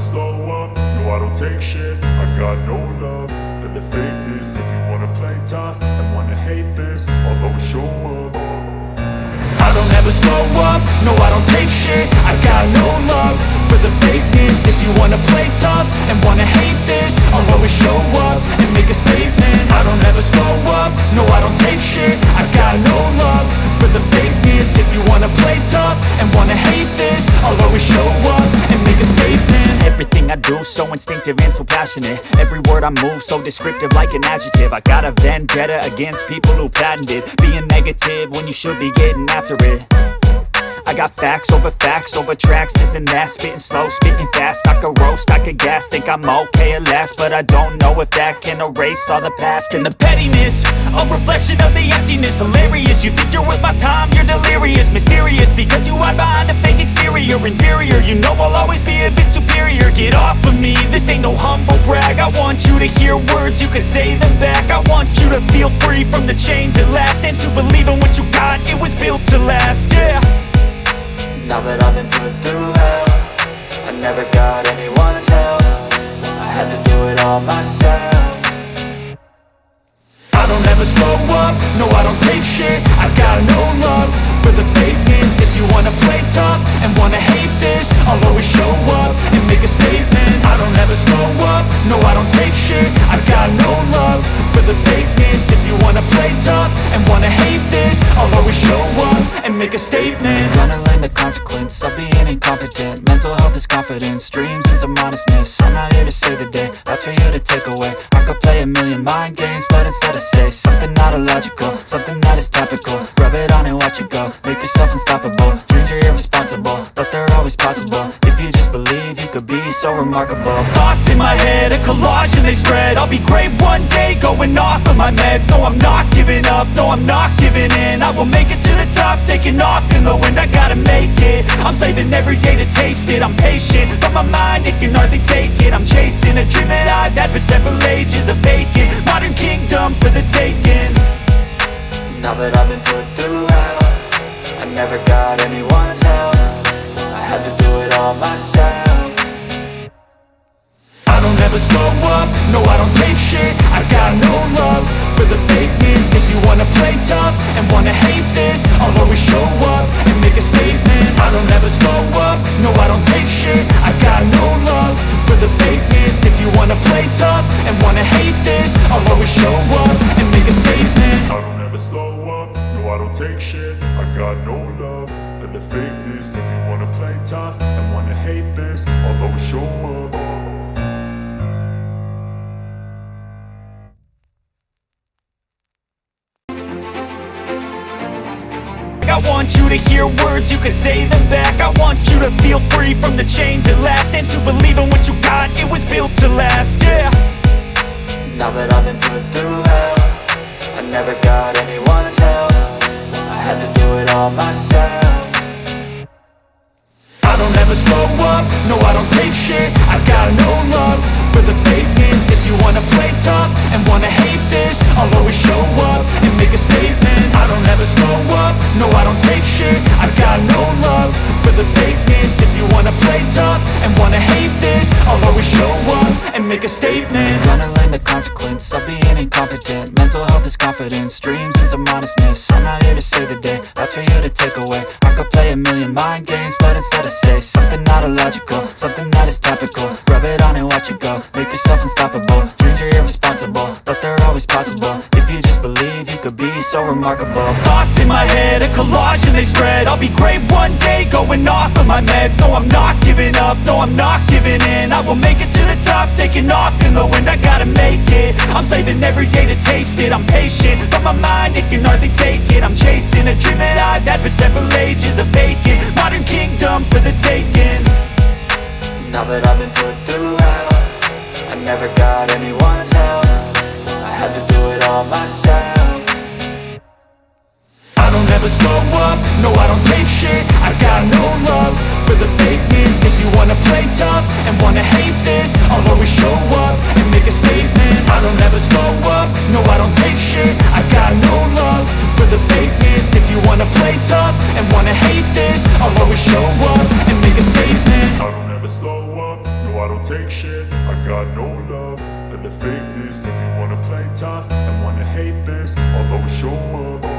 slow up, no I don't take shit. I got no love for the fakeness. If you wanna play tough and wanna hate this, I'll always show up. I don't ever slow up, no I don't take shit. I got no love for the fakeness. If you wanna play tough and wanna hate this, I'll always show up and make a statement. I don't ever slow up, no I don't take shit. I got no love for the fakeness. If you wanna play tough and wanna hate this, I'll always show up and make a statement. Everything I do so instinctive and so passionate. Every word I move so descriptive like an adjective. I got a vendetta against people who patented being negative when you should be getting after it. I got facts over tracks, this and that. Spitting slow, spitting fast, I could roast, I could gas. Think I'm okay at last, but I don't know if that can erase all the past. And the pettiness, a reflection of the emptiness. Hilarious, you think you're worth my time, you're delirious. Mysterious, because you hide behind a fake exterior. Inferior, you know I'll always be a bit superior. Get off of me, this ain't no humble brag. I want you to hear words, you can say them back. I want you to feel free from the chains at last, and to believe in what you got, it was built to last, yeah. Now that I've been put through hell, I never got anyone's help. I had to do it all myself. I don't ever slow up, no I don't take shit. I got no love for the fakeness. If you wanna play tough and wanna hate this, I'll always show up and make a statement. I don't ever slow up, no I don't take shit. I got no love for the fakeness. If you wanna play tough and wanna hate this, I'll always show up and make a statement. Gonna learn the consequence of being incompetent. Mental health is confidence, dreams and some honestness. I'm not here to save the day, that's for you to take away. I could play a million mind games, but instead I say something not illogical, something that is topical. Rub it on and watch it go, make yourself unstoppable. Dreams are irresponsible, but they're always possible. If you just believe, you could be so remarkable. Thoughts in my head, a collage and they spread. I'll be great one day, going off of my meds. No, I'm not giving up, no, I'm not giving in. I will make it to the top, taking off in the wind. I gotta make it, I'm saving every day to taste it. I'm patient, but my mind, it can hardly take it. I'm chasing a dream that I've had for several ages. A vacant, modern kingdom for the taking. Now that I've been put through hell, I never got anyone's help. I had to do it all myself. I don't ever slow up, no I don't take shit. I got no love for the fakeness. If you wanna play tough and wanna hate this, I'll always show up and make a statement. I don't ever slow up, no I don't take shit. I got no love for the fakeness. If you wanna play tough and wanna hate this, I'll always show up and make a statement. I don't ever slow up, no I don't take shit. I got no love for the fakeness. If you wanna play tough and wanna hate this, I'll always show up. I want you to hear words, you can say them back. I want you to feel free from the chains at last, and to believe in what you got, it was built to last, yeah. Now that I've been put through hell, I never got anyone's help. I had to do it all myself. I don't ever slow up, no I don't take shit. I got no love for the fakeness. If you wanna play tough and wanna hate this, I'll always show up and make a statement. I don't ever slow up, no I don't take shit. I got no love for the fakeness. If you wanna play tough and wanna hate this, I'll always show up and make a statement. Gonna learn the consequence of being incompetent. Mental health is confidence, dreams and some honestness. I'm not here to save the day, that's for you to take away. I could play a million mind games, but instead I say something not illogical, something that is topical. Rub it on and watch it go, make yourself unstoppable. Dreams are irresponsible, but they're always possible. If you just believe, you could be so remarkable. Thoughts in my head, a collage and they spread. I'll be great one day, going off of my meds. No, I'm not giving up, no, I'm not giving in. I will make it to the top, taking off in the wind. I gotta make it, I'm saving every day to taste it. I'm patient, but my mind, it can hardly take it. I'm chasing a dream that I've had for several ages. A vacant, modern kingdom for the taking. Now that I've been put through hell, I never got anyone's help. I had to do it all myself. I don't ever slow up, no I don't take shit. I got no love for the fakeness. If you wanna play tough and wanna hate this, I'll always show up and make a statement. I don't ever slow up, no I don't take shit. I got no love for the fakeness. If you wanna play tough and wanna hate this, I'll always show up and make a statement. I don't ever slow up. No, I don't take shit, I got no love for the fakeness. If you wanna play tough and wanna hate this, I'll always show up.